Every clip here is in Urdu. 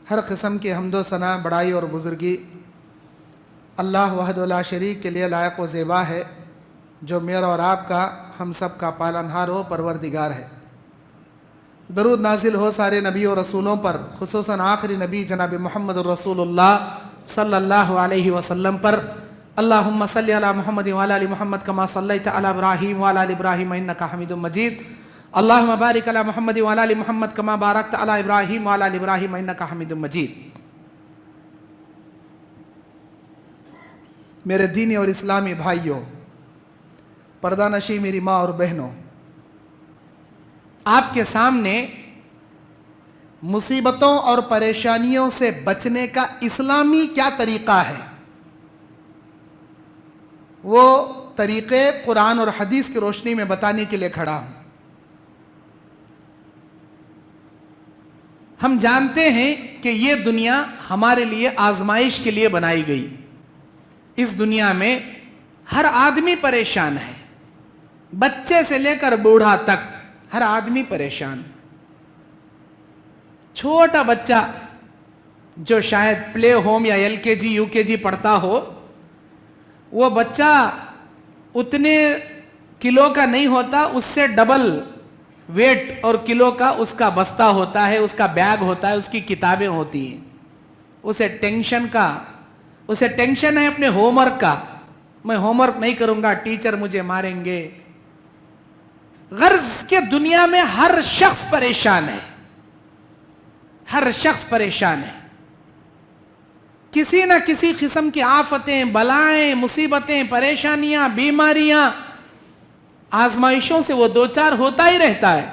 ہر قسم کی حمد و ثنا، بڑائی اور بزرگی اللہ وحدہ لا شریک کے لیے لائق و زیبا ہے، جو میرا اور آپ کا، ہم سب کا پالنہار و پروردگار ہے۔ درود نازل ہو سارے نبی و رسولوں پر، خصوصاً آخری نبی جناب محمد الرسول اللہ صلی اللہ علیہ وسلم پر۔ اللہم صلی علی محمد وعلی آل محمد کما صلیت علی ابراہیم وعلی آل ابراہیم انکا حمید مجید۔ اللہم بارک علی محمد وعلی آل محمد کما بارکت علی ابراہیم وعلی آل ابراہیم انکا حمید مجید۔ میرے دینی اور اسلامی بھائیوں، پردہ نشی میری ماں اور بہنوں، آپ کے سامنے مصیبتوں اور پریشانیوں سے بچنے کا اسلامی کیا طریقہ ہے، وہ طریقے قرآن اور حدیث کی روشنی میں بتانے کے لیے کھڑا ہوں۔ ہم جانتے ہیں کہ یہ دنیا ہمارے لیے آزمائش کے لیے بنائی گئی۔ اس دنیا میں ہر آدمی پریشان ہے، بچے سے لے کر بوڑھا تک ہر آدمی پریشان۔ چھوٹا بچہ جو شاید پلے ہوم یا ایل کے جی یو کے جی پڑھتا ہو، وہ بچہ اتنے کلو کا نہیں ہوتا، اس سے ڈبل ویٹ اور کلو کا اس کا بستہ ہوتا ہے، اس کا بیگ ہوتا ہے، اس کی کتابیں ہوتی ہیں۔ اسے ٹینشن ہے اپنے ہوم ورک کا، میں ہوم ورک نہیں کروں گا، ٹیچر مجھے ماریں گے۔ غرض کہ دنیا میں ہر شخص پریشان ہے، ہر شخص پریشان ہے۔ کسی نہ کسی قسم کی آفتیں، بلائیں، مصیبتیں، پریشانیاں، بیماریاں، آزمائشوں سے وہ دوچار ہوتا ہی رہتا ہے۔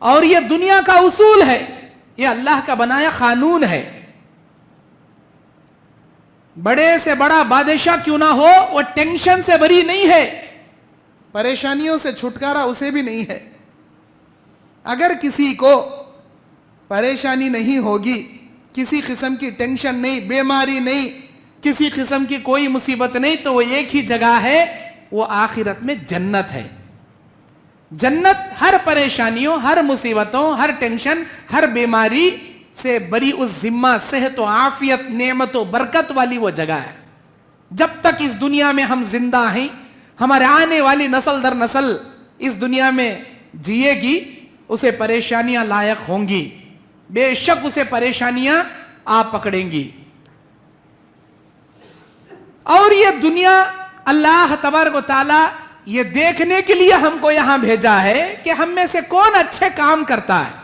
اور یہ دنیا کا اصول ہے، یہ اللہ کا بنایا قانون ہے۔ بڑے سے بڑا بادشاہ کیوں نہ ہو، وہ ٹینشن سے بری نہیں ہے، پریشانیوں سے چھٹکارا اسے بھی نہیں ہے۔ اگر کسی کو پریشانی نہیں ہوگی، کسی قسم کی ٹینشن نہیں، بیماری نہیں، کسی قسم کی کوئی مصیبت نہیں، تو وہ ایک ہی جگہ ہے، وہ آخرت میں جنت ہے۔ جنت ہر پریشانیوں، ہر مصیبتوں، ہر ٹینشن، ہر بیماری سے بری، اس ذمہ صحت و عافیت، نعمت و برکت والی وہ جگہ ہے۔ جب تک اس دنیا میں ہم زندہ ہیں، ہمارے آنے والی نسل در نسل اس دنیا میں جیے گی، اسے پریشانیاں لائق ہوں گی، بے شک اسے پریشانیاں آپ پکڑیں گی۔ اور یہ دنیا اللہ تبارک و تعالی یہ دیکھنے کے لیے ہم کو یہاں بھیجا ہے کہ ہم میں سے کون اچھے کام کرتا ہے۔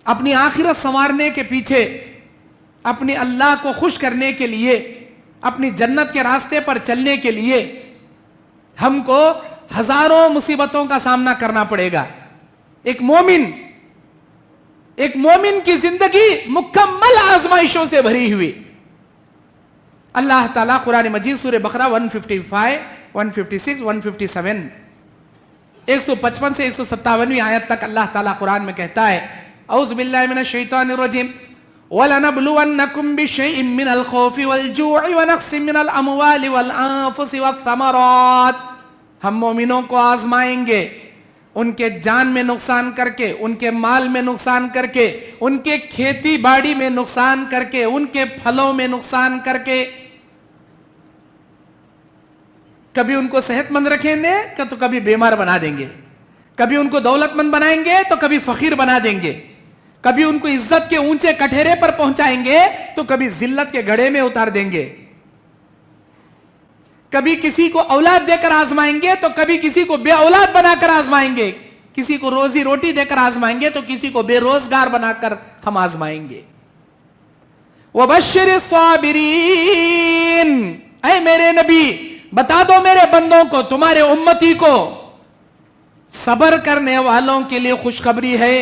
اپنی آخرت سنوارنے کے پیچھے، اپنی اللہ کو خوش کرنے کے لیے، اپنی جنت کے راستے پر چلنے کے لیے ہم کو ہزاروں مصیبتوں کا سامنا کرنا پڑے گا۔ ایک مومن کی زندگی مکمل آزمائشوں سے بھری ہوئی۔ اللہ تعالیٰ قرآن مجید سورہ بقرہ 155، 156، 157، 155 سے 157ویں آیت تک اللہ تعالیٰ قرآن میں کہتا ہے، اعوذ باللہ من الشیطان الرجیم، وَلَنَبْلُوَنَّكُمْ بِشَيْءٍ مِّنَ الْخَوْفِ وَالْجُوعِ وَنَقْصٍ مِّنَ الْأَمْوَالِ وَالْأَنفُسِ وَالثَّمَرَاتِ۔ ہم مومنوں کو آزمائیں گے، ان کے جان میں نقصان کر کے، ان کے مال میں نقصان کر کے، ان کے کھیتی باڑی میں نقصان کر کے، ان کے پھلوں میں نقصان کر کے۔ کبھی ان کو صحت مند رکھیں گے تو کبھی بیمار بنا دیں گے، کبھی ان کو دولت مند بنائیں گے تو کبھی فقیر بنا دیں گے، کبھی ان کو عزت کے اونچے کٹہرے پر پہنچائیں گے تو کبھی ذلت کے گڑھے میں اتار دیں گے، کبھی کسی کو اولاد دے کر آزمائیں گے تو کبھی کسی کو بے اولاد بنا کر آزمائیں گے، کسی کو روزی روٹی دے کر آزمائیں گے تو کسی کو بے روزگار بنا کر ہم آزمائیں گے۔ وَبَشِّرِ الصَّابِرِينَ، اے میرے نبی بتا دو میرے بندوں کو، تمہارے امتی کو، صبر کرنے والوں کے لیے خوشخبری ہے۔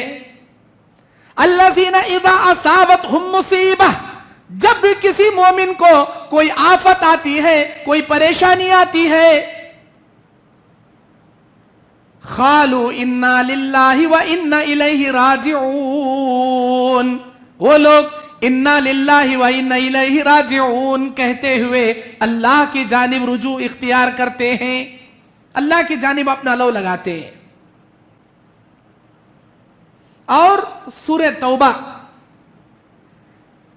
الذین اذا اصابتہم مصیبہ، جب بھی کسی مومن کو کوئی آفت آتی ہے، کوئی پریشانی آتی ہے، قالوا انا للہ وانا الیہ راجعون، وہ لوگ انا للہ وانا الیہ راجعون کہتے ہوئے اللہ کی جانب رجوع اختیار کرتے ہیں، اللہ کی جانب اپنا لو لگاتے ہیں۔ اور سورہ توبہ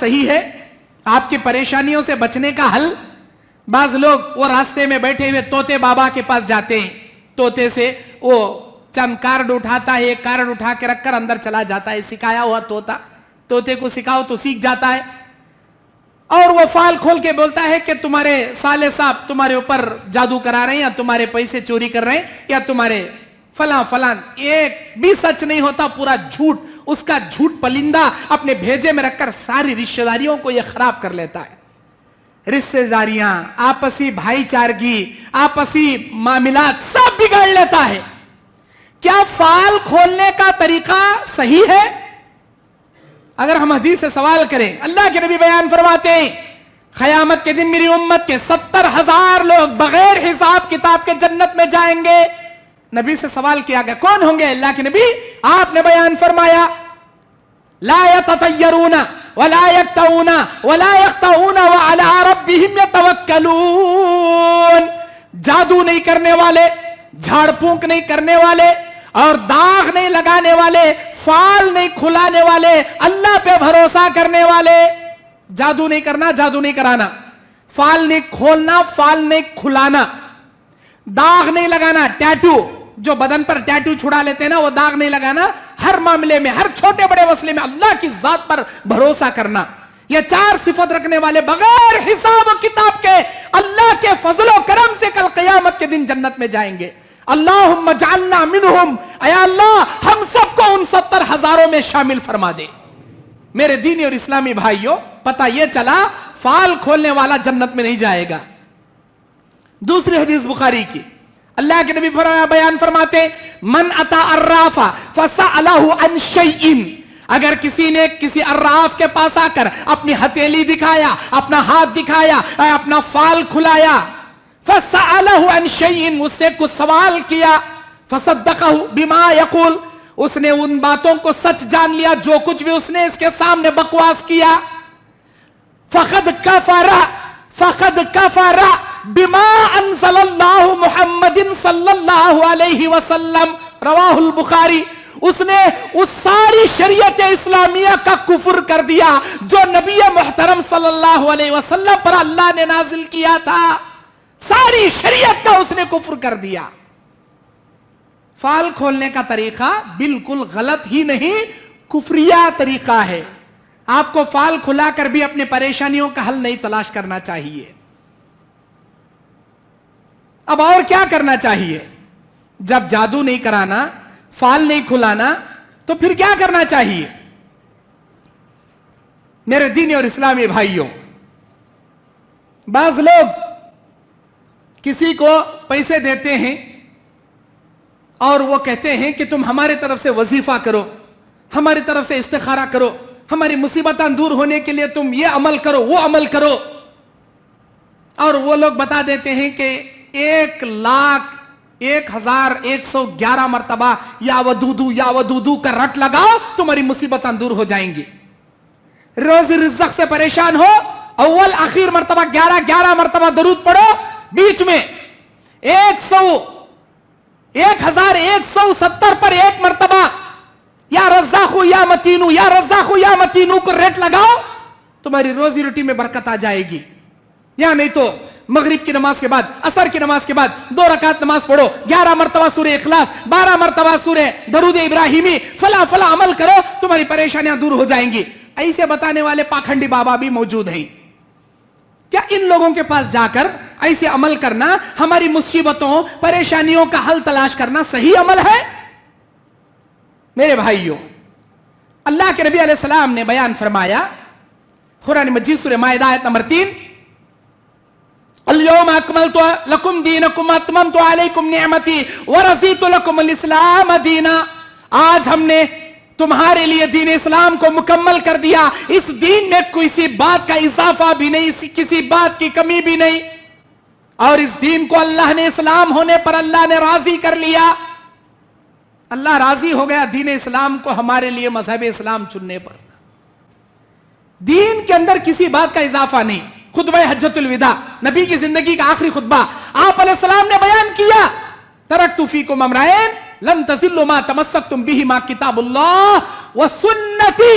صحیح ہے آپ کی پریشانیوں سے بچنے کا حل؟ بعض لوگ وہ راستے میں بیٹھے ہوئے طوطے بابا کے پاس جاتے ہیں, طوطے سے وہ چند کارڈ اٹھاتا ہے, ایک کارڈ اٹھا کے رکھ کر اندر چلا جاتا ہے, سکھایا ہوا طوطا, طوطے کو سکھاؤ تو سیکھ جاتا ہے, اور وہ فال کھول کے بولتا ہے کہ تمہارے سالے صاحب تمہارے اوپر جادو کرا رہے ہیں, یا تمہارے پیسے چوری کر رہے ہیں, یا تمہارے فلاں فلاں. ایک بھی سچ نہیں ہوتا, پورا جھوٹ. اس کا جھوٹ پلندہ اپنے بھیجے میں رکھ کر ساری رشتہ داریوں کو یہ خراب کر لیتا ہے. رشتہ داریاں, آپسی بھائی چارگی, آپسی معاملات سب بگاڑ لیتا ہے. کیا فال کھولنے کا طریقہ صحیح ہے؟ اگر ہم حدیث سے سوال کریں, اللہ کے نبی بیان فرماتے ہیں قیامت کے دن میری امت کے 70,000 لوگ بغیر حساب کتاب کے جنت میں جائیں گے. نبی سے سوال کیا گیا کون ہوں گے؟ اللہ کے نبی آپ نے بیان فرمایا لا يتطيرون ولا يكتوون ولا يخطئون وعلى ربهم يتوکلون. جادو نہیں کرنے والے, جھاڑ پھونک نہیں کرنے والے, اور داغ نہیں لگانے والے, فال نہیں کھلانے والے, اللہ پہ بھروسہ کرنے والے. جادو نہیں کرنا, جادو نہیں کرانا, فال نہیں کھولنا, فال نہیں کھلانا, داغ نہیں لگانا, ٹیٹو جو بدن پر ٹیٹو چھڑا لیتے ہیں نا, وہ داغ نہیں لگانا. ہر معاملے میں, ہر چھوٹے بڑے مسئلے میں اللہ کی ذات پر بھروسہ کرنا. یہ 4 صفت رکھنے والے بغیر حساب و کتاب کے اللہ کے فضل و کرم سے کل قیامت کے دن جنت میں جائیں گے. اللہم اجعلنا منہم, اے اللہ ہم سب کو ان 70,000 میں شامل فرما دے. میرے دینی اور اسلامی بھائیوں, پتہ یہ چلا فال کھولنے والا جنت میں نہیں جائے گا. دوسری حدیث بخاری کی, اللہ کے نبی بیان فرماتے من اتا عرافا فسألہ عن شیئن, اگر کسی نے کسی عراف کے پاس آ کر اپنی ہتھیلی دکھایا, اپنا ہاتھ دکھایا, اپنا فال کھلایا, فسألہ عن شیئن, اس سے کچھ سوال کیا, فصدقہ بما یقول, اس نے ان باتوں کو سچ جان لیا جو کچھ بھی اس نے اس کے سامنے بکواس کیا, فقد کفر بما انزل اللہ محمد صلی اللہ علیہ وسلم, رواہ البخاری. اس نے اس ساری شریعت اسلامیہ کا کفر کر دیا جو نبی محترم صلی اللہ علیہ وسلم پر اللہ نے نازل کیا تھا. ساری شریعت کا اس نے کفر کر دیا. فال کھولنے کا طریقہ بالکل غلط ہی نہیں, کفریہ طریقہ ہے. آپ کو فال کھلا کر بھی اپنے پریشانیوں کا حل نہیں تلاش کرنا چاہیے. اب اور کیا کرنا چاہیے؟ جب جادو نہیں کرانا, فال نہیں کھلانا, تو پھر کیا کرنا چاہیے؟ میرے دینی اور اسلامی بھائیوں, بعض لوگ کسی کو پیسے دیتے ہیں اور وہ کہتے ہیں کہ تم ہماری طرف سے وظیفہ کرو, ہماری طرف سے استخارہ کرو, ہماری مصیبتیں دور ہونے کے لیے تم یہ عمل کرو, وہ عمل کرو. اور وہ لوگ بتا دیتے ہیں کہ 1,01,111 مرتبہ یا ودودو کا رٹ لگاؤ, تمہاری مصیبتیں دور ہو جائیں گی. روزی رزق سے پریشان ہو, اول آخر مرتبہ 11 مرتبہ درود پڑھو, بیچ میں 1,170 پر ایک مرتبہ یا رزاقو یا متینو, یا رزاقو یا متینو کو ریٹ لگاؤ, تمہاری روزی روٹی میں برکت آ جائے گی. یا نہیں تو مغرب کی نماز کے بعد, عصر کی نماز کے بعد 2 رکعت نماز پڑھو, 11 مرتبہ سورہ اخلاص, 12 مرتبہ سورہ درود ابراہیمی, فلا عمل کرو, تمہاری پریشانیاں دور ہو جائیں گی. ایسے بتانے والے پاکھنڈی بابا بھی موجود ہیں. کیا ان لوگوں کے پاس جا کر ایسے عمل کرنا, ہماری مصیبتوں پریشانیوں کا حل تلاش کرنا صحیح عمل ہے؟ میرے بھائیوں, اللہ کے نبی علیہ السلام نے بیان فرمایا, قرآن مجید سورہ مائدہ آیت نمبر 3, اليوم اکملت لکم دینکم اتممت علیکم نعمتی ورضیت لکم الاسلام دینا. آج ہم نے تمہارے لیے دین اسلام کو مکمل کر دیا, اس دین میں کسی بات کا اضافہ بھی نہیں, کسی بات کی کمی بھی نہیں, اور اس دین کو اللہ نے اسلام ہونے پر اللہ نے راضی کر لیا. اللہ راضی ہو گیا دین اسلام کو ہمارے لیے مذہب اسلام چننے پر. دین کے اندر کسی بات کا اضافہ نہیں. خطبہ حجۃ الوداع, نبی کی زندگی کا آخری خطبہ, آپ علیہ السلام نے بیان کیا, ترکت فیکم امرین لن تضلوا ما تمسکتم بہما کتاب اللہ وسنتی.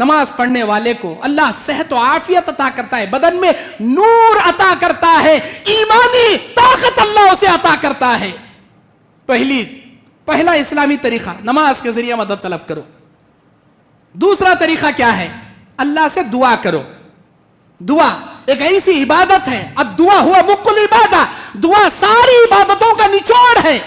نماز پڑھنے والے کو اللہ صحت و عافیت عطا کرتا ہے, بدن میں نور عطا کرتا ہے, ایمانی طاقت اللہ اسے عطا کرتا ہے. پہلا اسلامی طریقہ نماز کے ذریعے مدد طلب کرو. دوسرا طریقہ کیا ہے؟ اللہ سے دعا کرو. دعا ایک ایسی عبادت ہے, اب دعا ہوا مقل عبادت, دعا ساری عبادتوں کا نچوڑ ہے,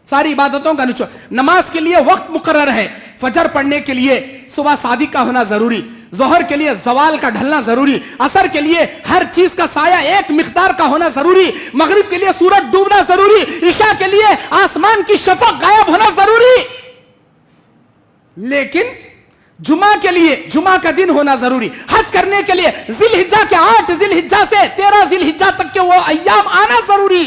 ساری عبادتوں کا نچوڑ. نماز کے لیے وقت مقرر ہے, فجر پڑھنے کے لیے صبح صادق کا ہونا ضروری, ظہر کے لیے زوال کا ڈھلنا ضروری, عصر کے لیے ہر چیز کا سایہ ایک مقدار کا ہونا ضروری, مغرب کے لیے سورج ڈوبنا ضروری, عشاء کے لیے آسمان کی شفق غائب ہونا ضروری. لیکن جمعہ کے لیے جمعہ کا دن ہونا ضروری, حج کرنے کے لیے ذی الحجہ کے 8 ذی الحجہ سے 13 ذی الحجہ تک کے وہ ایام آنا ضروری,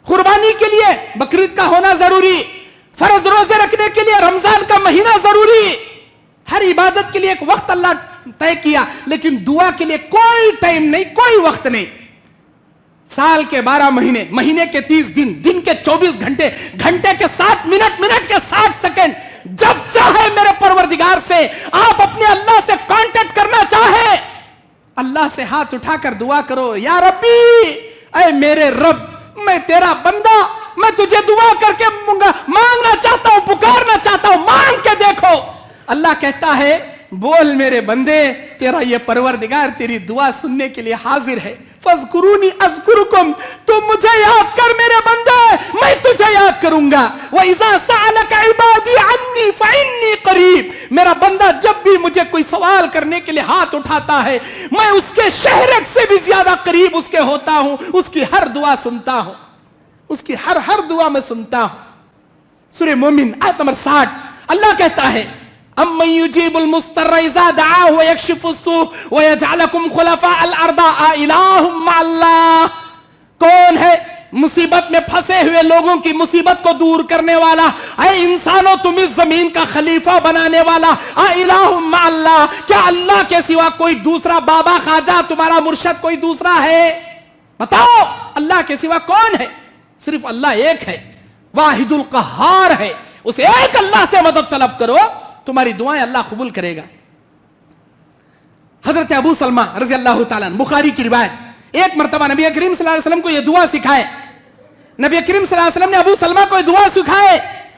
قربانی کے لیے بقرعید کا ہونا ضروری, فرض روزے رکھنے کے لیے رمضان کا مہینہ ضروری. ہر عبادت کے لیے ایک وقت اللہ طے کیا, لیکن دعا کے لیے کوئی ٹائم نہیں, کوئی وقت نہیں. سال کے 12 مہینے, مہینے کے 30 دن, دن کے 24 گھنٹے, گھنٹے کے 60 منٹ, منٹ کے 60 سیکنڈ, جب چاہے میرے پروردگار سے آپ اپنے اللہ سے کانٹیکٹ کرنا چاہے, اللہ سے ہاتھ اٹھا کر دعا کرو, یا ربی, اے میرے رب, میں تیرا بندہ, میں تجھے دعا کر کے مانگنا چاہتا ہوں, پکارنا چاہتا ہوں, مانگ کے دیکھو. اللہ کہتا ہے بول میرے بندے, تیرا یہ پروردگار تیری دعا سننے کے لیے حاضر ہے. فَاذْكُرُونِي أَذْكُرُكُمْ, تم مجھے یاد کر میرے بندے, میں تجھے یاد کروں گا. وَإِذَا سَأَلَكَ عِبَادِي عَنِّي فَإِنِّي قَرِيبٌ, میرا بندہ جب بھی مجھے کوئی سوال کرنے کے لیے ہاتھ اٹھاتا ہے, میں اس کے شہرک سے بھی زیادہ قریب اس کے ہوتا ہوں, اس کی ہر دعا سنتا ہوں, اس کی ہر دعا میں سنتا ہوں. سورہ مومن آیت نمبر 60, اللہ کہتا ہے اَمَّن يُجِيبُ الْمُضْطَرَّ إِذَا دَعَاهُ وَيَكْشِفُ السُّوءَ وَيَجْعَلَكُمْ خُلَفَاءَ الْأَرْضِ أَإِلَٰهٌ مَّعَ اللَّهِ, کون ہے مصیبت میں پھنسے ہوئے لوگوں کی مصیبت کو دور کرنے والا, اے انسانوں تم اس زمین کا خلیفہ بنانے والا, أَإِلَٰهٌ مَّعَ اللَّهِ, کیا اللہ کے سوا کوئی دوسرا بابا خواجہ تمہارا مرشد کوئی دوسرا ہے؟ بتاؤ اللہ کے سوا کون ہے؟ صرف اللہ ایک ہے, واحد القہار ہے. اس ایک اللہ سے مدد طلب کرو, تمہاری دعائیں اللہ قبول کرے گا. حضرت ابو سلمہ رضی اللہ تعالیٰ عنہ, بخاری کی روایت, ایک مرتبہ نبی کریم صلی اللہ علیہ وسلم کو یہ دعا سکھائے. نبی کریم صلی اللہ علیہ وسلم نے ابو سلمہ کو یہ دعا سکھائے,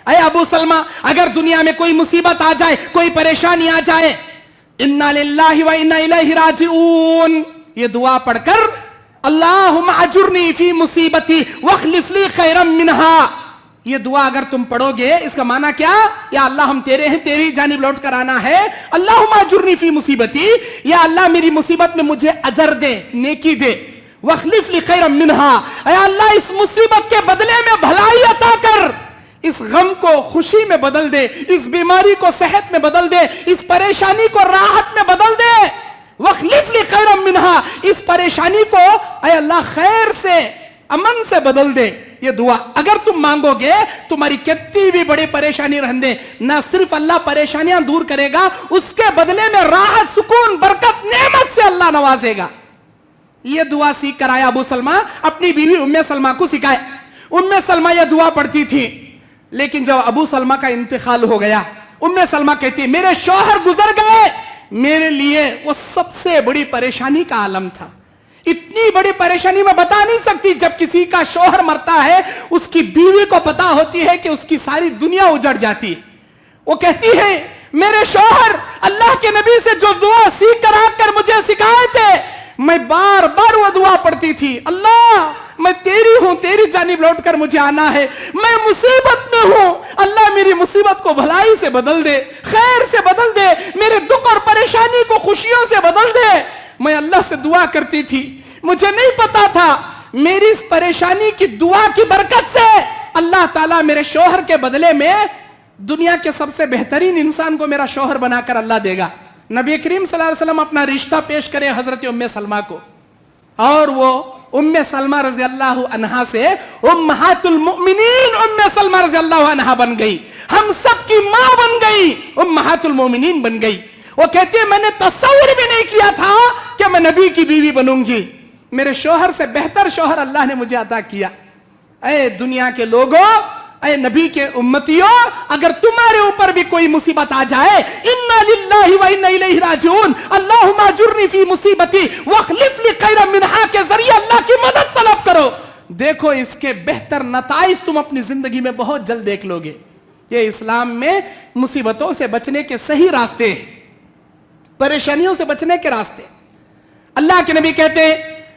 اے ابو سلمہ, اگر دنیا میں کوئی مصیبت آ جائے, کوئی پریشانی آ جائے, انا للہ و انا الیہ راجعون, یہ دعا پڑھ کر اللہم اجرنی فی مصیبتی واخلف لی خیرا منہا, یہ دعا اگر تم پڑھو گے اس کا معنی کیا؟ یا اللہ ہم تیرے ہیں, تیری جانب لوٹ کر آنا ہے. اللہم اجرنی فی مصیبتی, یا اللہ میری مصیبت میں مجھے اجر دے, نیکی دے. واخلف لی خیرا منہا, اے اللہ اس مصیبت کے بدلے میں بھلائی عطا کر, اس غم کو خوشی میں بدل دے, اس بیماری کو صحت میں بدل دے, اس پریشانی کو راحت میں بدل دے. واخلف لی خیرا منہا, اس پریشانی کو اے اللہ خیر سے, امن سے بدل دے. یہ دعا اگر تم مانگو گے, تمہاری کتنی بھی بڑی پریشانی رہنے, نہ صرف اللہ پریشانیاں دور کرے گا, اس کے بدلے میں راحت, سکون, برکت, نعمت سے اللہ نوازے گا. یہ دعا سیکھ کر آیا ابو سلمہ, اپنی بیوی ام سلمہ کو سکھائے. ام سلمہ یہ دعا پڑھتی تھی, لیکن جب ابو سلمہ کا انتقال ہو گیا, ام سلمہ کہتی میرے شوہر گزر گئے, میرے لیے وہ سب سے بڑی پریشانی کا عالم تھا. اتنی بڑی پریشانی میں بتا نہیں سکتی. جب کسی کا شوہر مرتا ہے, اس کی بیوی کو پتا ہوتی ہے کہ اس کی ساری دنیا اجڑ جاتی. وہ کہتی ہے میرے شوہر اللہ کے نبی سے جو دعا سیکھ کر آ کر مجھے سکھائے تھے, میں بار بار وہ دعا پڑھتی تھی, اللہ میں تیری ہوں, تیری جانب لوٹ کر مجھے آنا ہے, میں مصیبت میں ہوں, اللہ میری مصیبت کو بھلائی سے بدل دے, خیر سے بدل دے, میرے دکھ اور پریشانی کو خوشیوں سے بدل دے. میں اللہ سے دعا کرتی تھی, مجھے نہیں پتا تھا میری اس پریشانی کی دعا کی برکت سے اللہ تعالیٰ میرے شوہر کے بدلے میں دنیا کے سب سے بہترین انسان کو میرا شوہر بنا کر اللہ دے گا. نبی کریم صلی اللہ علیہ وسلم اپنا رشتہ پیش کرے حضرت ام سلمہ کو, اور وہ ام سلمہ رضی اللہ عنہا سے امہات المؤمنین ام سلمہ رضی اللہ عنہا بن گئی, ہم سب کی ماں بن گئی, امہات المؤمنین بن گئی. وہ کہتی ہے میں نے تصور بھی نہیں کیا تھا کہ میں نبی کی بیوی بنوں گی, میرے شوہر سے بہتر شوہر اللہ نے مجھے عطا کیا. اے دنیا کے لوگوں, اے نبی کے امتیوں اگر تمہارے اوپر بھی کوئی مصیبت آ جائے انا للہ و انا الیہ راجعون اللہم اجرنی فی مصیبتی واخلف لی خیرا منہا کے ذریعے اللہ کی مدد طلب کرو. دیکھو اس کے بہتر نتائج تم اپنی زندگی میں بہت جلد دیکھ لو گے. یہ اسلام میں مصیبتوں سے بچنے کے صحیح راستے ہیں, پریشانیوں سے بچنے کے راستے. اللہ کے نبی کہتے ہیں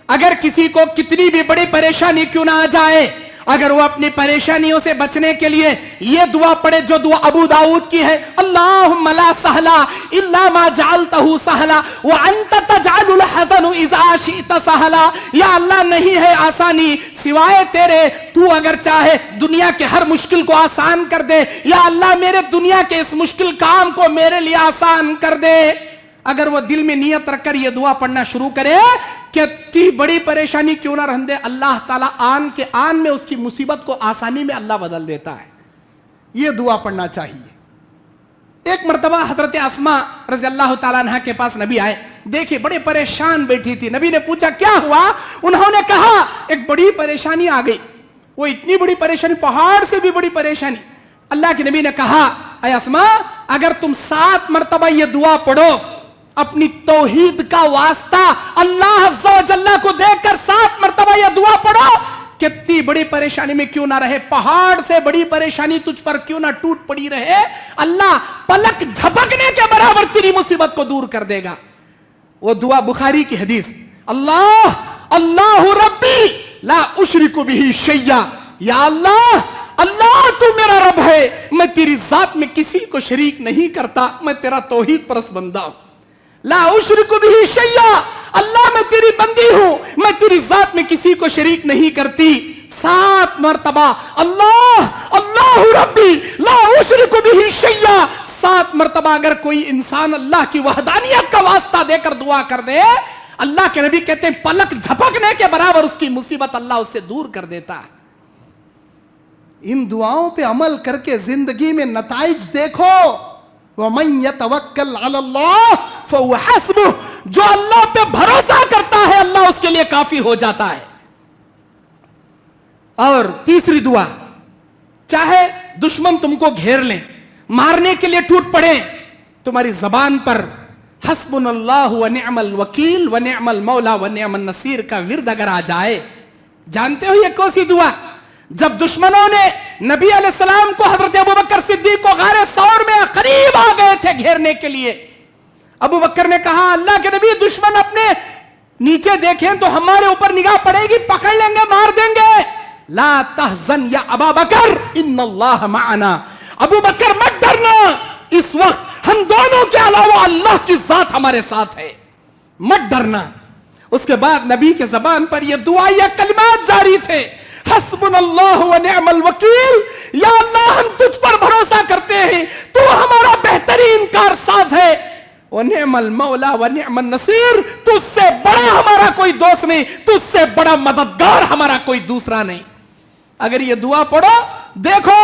اگر کسی کو کتنی بھی بڑی پریشانی کیوں نہ آ جائے, اگر وہ اپنی پریشانیوں سے بچنے کے لیے یہ دعا پڑھے جو دعا ابو داؤد کی ہے, اللہم لا سہلا الا ما جعلتہ سہلا وانت تجعل الحزن اذا شئت سہلا. یا اللہ نہیں ہے آسانی سوائے تیرے, تو اگر چاہے دنیا کے ہر مشکل کو آسان کر دے. یا اللہ میرے دنیا کے اس مشکل کام کو میرے لیے آسان کر دے. اگر وہ دل میں نیت رکھ کر یہ دعا پڑھنا شروع کرے کہ تی بڑی پریشانی کیوں نہ رہنے دے, اللہ تعالیٰ آن کے آن میں اس کی مصیبت کو آسانی میں اللہ بدل دیتا ہے. یہ دعا پڑھنا چاہیے. ایک مرتبہ حضرت اسماء رضی اللہ تعالیٰ عنہ کے پاس نبی آئے, دیکھیں بڑے پریشان بیٹھی تھی. نبی نے پوچھا کیا ہوا؟ انہوں نے کہا ایک بڑی پریشانی آ گئی. وہ اتنی بڑی پریشانی, پہاڑ سے بھی بڑی پریشانی. اللہ کے نبی نے کہا اے اسماء اگر تم 7 مرتبہ یہ دعا پڑھو اپنی توحید کا واسطہ اللہ عز و جل کو دیکھ کر 7 مرتبہ یہ دعا پڑھو, کتنی بڑی پریشانی میں کیوں نہ رہے, پہاڑ سے بڑی پریشانی تجھ پر کیوں نہ ٹوٹ پڑی رہے, اللہ پلک جھپکنے کے برابر تیری مصیبت کو دور کر دے گا. وہ دعا بخاری کی حدیث, اللہ ربی لا اشرک بہ شیئا. یا اللہ تو میرا رب ہے, میں تیری ذات میں کسی کو شریک نہیں کرتا, میں تیرا توحید پرست بندہ ہوں. لا اشرک بہ شیئا, اللہ میں تیری بندی ہوں, میں تیری ذات میں کسی کو شریک نہیں کرتی. 7 مرتبہ اللہ ربی لا اشرک بہ شیئا. 7 مرتبہ اگر کوئی انسان اللہ کی وحدانیت کا واسطہ دے کر دعا کر دے, اللہ کے نبی کہتے ہیں پلک جھپکنے کے برابر اس کی مصیبت اللہ اس سے دور کر دیتا ہے. ان دعاؤں پہ عمل کر کے زندگی میں نتائج دیکھو. وَمَن يَتَوَكَّلْ عَلَى اللَّهِ فَهُوَ حَسْبُهُ, جو اللہ پہ بھروسہ کرتا ہے اللہ اس کے لیے کافی ہو جاتا ہے. اور تیسری دعا, چاہے دشمن تم کو گھیر لیں, مارنے کے لیے ٹوٹ پڑے, تمہاری زبان پر حسبنا اللہ ونعم الوکیل ونعم المولا ونعم النصیر کا ورد اگر آ جائے. جانتے ہو یہ کون سی دعا؟ جب دشمنوں نے نبی علیہ السلام کو, حضرت ابوبکر صدیق کو غار ثور میں قریب آ گئے تھے گھیرنے کے لیے, ابو بکر نے کہا اللہ کے نبی دشمن اپنے نیچے دیکھیں تو ہمارے اوپر نگاہ پڑے گی, پکڑ لیں گے, مار دیں گے. لا تحزن یا ابا بکر ان اللہ معنا, ابو بکر مت ڈرنا, اس وقت ہم دونوں کے علاوہ اللہ کی ذات ہمارے ساتھ ہے, مت ڈرنا. اس کے بعد نبی کے زبان پر یہ دعا یا کلمات جاری تھے, حسبنا اللہ ونعم الوکیل, یا اللہ ہم تجھ پر بھروسہ کرتے ہیں, تو ہمارا بہترین کارساز ہے. ونعم المولا ونعم النصیر, تجھ سے بڑا ہمارا کوئی دوست نہیں, تجھ سے بڑا مددگار ہمارا کوئی دوسرا نہیں. اگر یہ دعا پڑھو دیکھو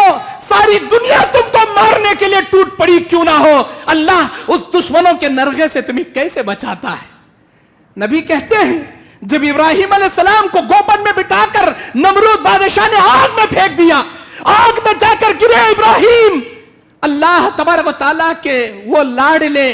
ساری دنیا تم کو مارنے کے لیے ٹوٹ پڑی کیوں نہ ہو, اللہ اس دشمنوں کے نرغے سے تمہیں کیسے بچاتا ہے. نبی کہتے ہیں جب ابراہیم علیہ السلام کو گوبند میں بٹھا کر نمرود بادشاہ نے آگ میں پھینک دیا, آگ میں جا کر گرے ابراہیم, اللہ تبارک و تعالیٰ کے وہ لاڈلے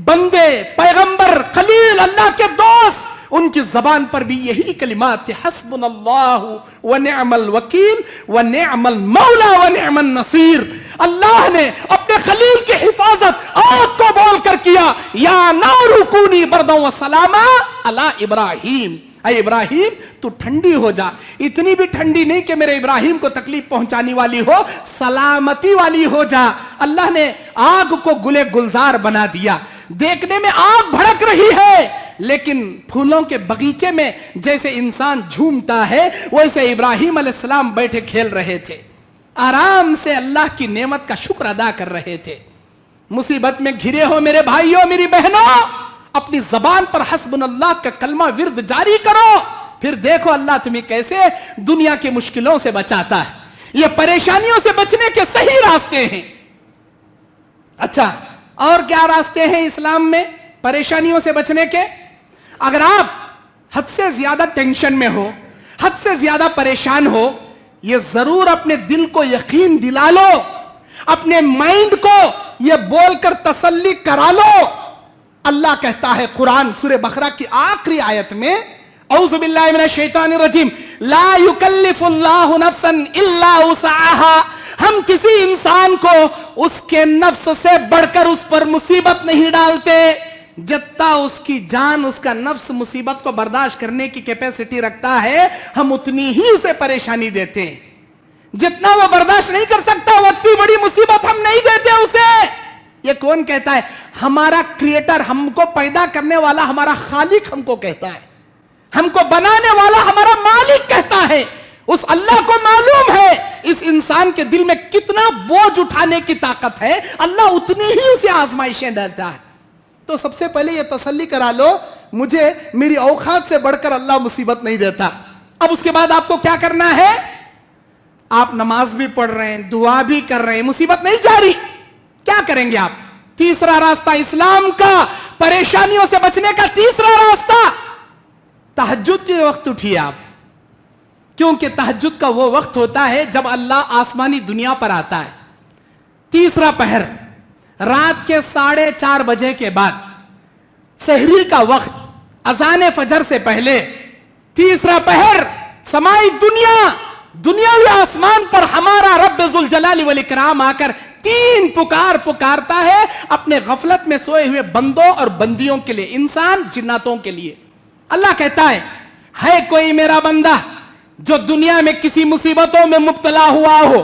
بندے, پیغمبر, خلیل, اللہ کے دوست, ان کی زبان پر بھی یہی کلمات تھے, حسبنا اللہ ونعم الوکیل ونعم المولا ونعم النصیر. اللہ نے اپنے خلیل کی حفاظت آگ کو بول کر کیا, یا نار کونی بردا وسلاما علی ابراہیم, اے ابراہیم تو ٹھنڈی ہو جا, اتنی بھی ٹھنڈی نہیں کہ میرے ابراہیم کو تکلیف پہنچانے والی ہو, سلامتی والی ہو جا. اللہ نے آگ کو گلے گلزار بنا دیا. دیکھنے میں آگ بھڑک رہی ہے لیکن پھولوں کے باغیچے میں جیسے انسان جھومتا ہے ویسے ابراہیم علیہ السلام بیٹھے کھیل رہے تھے, آرام سے اللہ کی نعمت کا شکر ادا کر رہے تھے. مصیبت میں گھرے ہو میرے بھائیوں میری بہنوں, اپنی زبان پر حسبنا اللہ کا کلمہ ورد جاری کرو, پھر دیکھو اللہ تمہیں کیسے دنیا کی مشکلوں سے بچاتا ہے. یہ پریشانیوں سے بچنے کے صحیح راستے ہیں. اچھا اور کیا راستے ہیں اسلام میں پریشانیوں سے بچنے کے؟ اگر آپ حد سے زیادہ ٹینشن میں ہو, حد سے زیادہ پریشان ہو, یہ ضرور اپنے دل کو یقین دلا لو, اپنے مائنڈ کو یہ بول کر تسلی کرا لو. اللہ کہتا ہے قرآن سورہ بقرہ کی آخری آیت میں, اعوذ باللہ من الشیطان الرجیم, لا یکلف اللہ نفسا الا وسعها, ہم کسی انسان کو اس کے نفس سے بڑھ کر اس پر مصیبت نہیں ڈالتے. جتنا اس کی جان, اس کا نفس مصیبت کو برداشت کرنے کی کیپیسٹی رکھتا ہے, ہم اتنی ہی اسے پریشانی دیتے ہیں. جتنا وہ برداشت نہیں کر سکتا اتنی بڑی مصیبت ہم نہیں دیتے اسے. یہ کون کہتا ہے؟ ہمارا کریٹر, ہم کو پیدا کرنے والا ہمارا خالق ہم کو کہتا ہے, ہم کو بنانے والا ہمارا مالک کہتا ہے. اس اللہ کو معلوم ہے اس انسان کے دل میں کتنا بوجھ اٹھانے کی طاقت ہے, اللہ اتنی ہی اسے آزمائشیں ڈالتا ہے. تو سب سے پہلے یہ تسلی کرا لو, مجھے میری اوقات سے بڑھ کر اللہ مصیبت نہیں دیتا. اب اس کے بعد آپ کو کیا کرنا ہے؟ آپ نماز بھی پڑھ رہے ہیں, دعا بھی کر رہے ہیں, مصیبت نہیں جاری. کیا کریں گے آپ؟ تیسرا راستہ اسلام کا, پریشانیوں سے بچنے کا تیسرا راستہ, تہجد کے وقت اٹھیے آپ. کیونکہ تہجد کا وہ وقت ہوتا ہے جب اللہ آسمانی دنیا پر آتا ہے. تیسرا پہر, رات کے 4:30 بجے کے بعد, سحری کا وقت, اذان فجر سے پہلے, تیسرا پہر, سمائی دنیاوی آسمان پر ہمارا رب ذوالجلال والاکرام آ کر 3 پکار پکارتا ہے اپنے غفلت میں سوئے ہوئے بندوں اور بندیوں کے لیے, انسان جناتوں کے لیے. اللہ کہتا ہے کوئی میرا بندہ جو دنیا میں کسی مصیبتوں میں مبتلا ہوا ہو,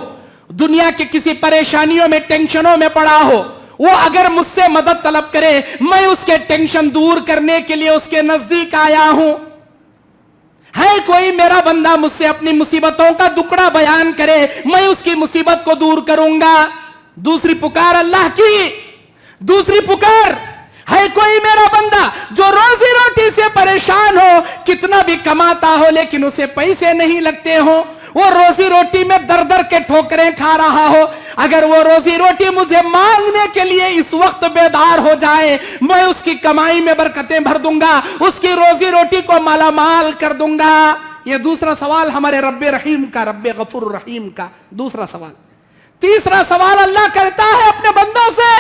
دنیا کے کسی پریشانیوں میں, ٹینشنوں میں پڑا ہو, وہ اگر مجھ سے مدد طلب کرے, میں اس کے ٹینشن دور کرنے کے لیے اس کے نزدیک آیا ہوں. ہے کوئی میرا بندہ مجھ سے اپنی مصیبتوں کا دکڑا بیان کرے, میں اس کی مصیبت کو دور کروں گا. دوسری پکار اللہ کی, دوسری پکار, ہے کوئی میرا بندہ جو روزی روٹی سے پریشان ہو, کتنا بھی کماتا ہو لیکن اسے پیسے نہیں لگتے ہو, وہ روزی روٹی میں در در کے ٹھوکریں کھا رہا ہو, اگر وہ روزی روٹی مجھے مانگنے کے لیے اس وقت بیدار ہو جائے, میں اس کی کمائی میں برکتیں بھر دوں گا, اس کی روزی روٹی کو مالا مال کر دوں گا. یہ دوسرا سوال ہمارے رب رحیم کا, رب غفور رحیم کا دوسرا سوال. تیسرا سوال اللہ کرتا ہے اپنے بندوں سے,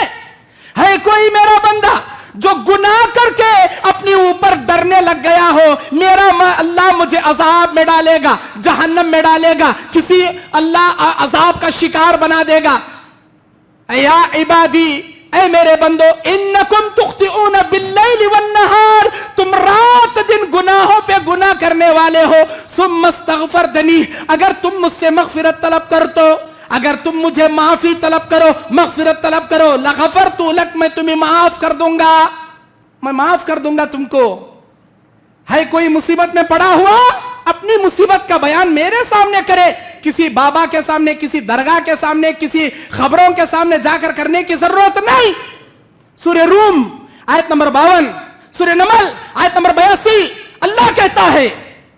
ہے کوئی میرا بندہ جو گناہ کر کے اپنے اوپر ڈرنے لگ گیا ہو, میرا اللہ مجھے عذاب میں ڈالے گا, جہنم میں ڈالے گا, کسی اللہ عذاب کا شکار بنا دے گا. یا عبادی, اے میرے بندو, انکم تخطئون باللیل والنہار, تم رات دن گناہوں پہ گناہ کرنے والے ہو. ثم استغفرتنی, اگر تم مجھ سے مغفرت طلب کرتو, اگر تم مجھے معافی طلب کرو, مغفرت طلب کرو, لغفرت لک, میں تمہیں معاف کر دوں گا, میں معاف کر دوں گا تم کو. ہے کوئی مصیبت میں پڑا ہوا, اپنی مصیبت کا بیان میرے سامنے کرے, کسی بابا کے سامنے, کسی درگاہ کے سامنے, کسی خبروں کے سامنے جا کر کرنے کی ضرورت نہیں. سورہ روم آیت نمبر 52, سورہ نمل آیت نمبر 82, اللہ کہتا ہے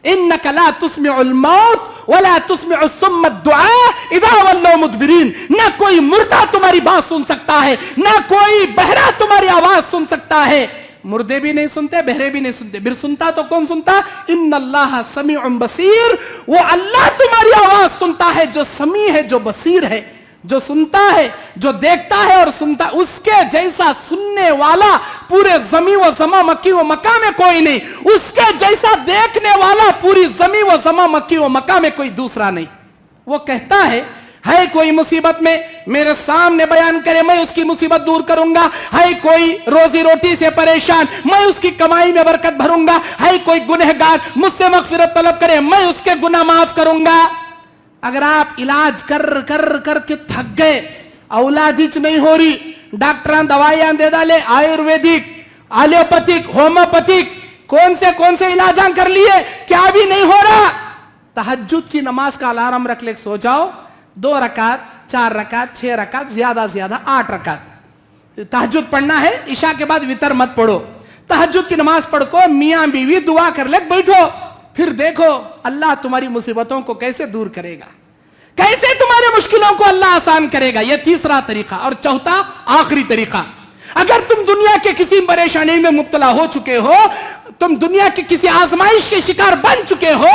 انک لا تسمع الموت ولا تسمع الصم الدعاء اذا ولوا مدبرین. نہ کوئی مردہ تمہاری بات سن سکتا ہے, نہ کوئی بہرا تمہاری آواز سن سکتا ہے. مردے بھی نہیں سنتے, بہرے بھی نہیں سنتے, پھر سنتا تو کون سنتا؟ ان اللہ سمیع بصیر, وہ اللہ تمہاری آواز سنتا ہے جو سمیع ہے, جو بصیر ہے, جو سنتا ہے, جو دیکھتا ہے اور سنتا. اس کے جیسا سننے والا پورے زمین و زماں مکی و مکہ میں کوئی نہیں, اس کے جیسا دیکھنے والا پوری زمین و زماں مکی و مکہ میں کوئی دوسرا نہیں. وہ کہتا ہے کوئی مصیبت میں میرے سامنے بیان کرے, میں اس کی مصیبت دور کروں گا. ہے کوئی روزی روٹی سے پریشان, میں اس کی کمائی میں برکت بھروں گا. ہے کوئی گنہگار, مجھ سے مغفرت طلب کرے, میں اس کے گناہ معاف کروں گا. اگر آپ علاج کر کر کر کے تھک گئے, اولاد ہی نہیں ہو رہی, ڈاکٹران دوائیاں دے ڈالے, آیورویدک, ایلوپیتھک, ہومیوپیتھک, کون سے علاجاں کر لیے, کیا بھی نہیں ہو رہا, تہجد کی نماز کا الارم رکھ لے, سو جاؤ. 2 رکعت, 4 رکعت, 6 رکعت, زیادہ 8 رکعت تہجد پڑھنا ہے. عشاء کے بعد وتر مت پڑھو, تہجد کی نماز پڑھ کو میاں بیوی دعا کر لے, بیٹھو, پھر دیکھو اللہ تمہاری مصیبتوں کو کیسے دور کرے گا, کیسے تمہاری مشکلوں کو اللہ آسان کرے گا. یہ تیسرا طریقہ. اور چوتھا آخری طریقہ, اگر تم دنیا کے کسی پریشانی میں مبتلا ہو چکے ہو, تم دنیا کی کسی آزمائش کے شکار بن چکے ہو,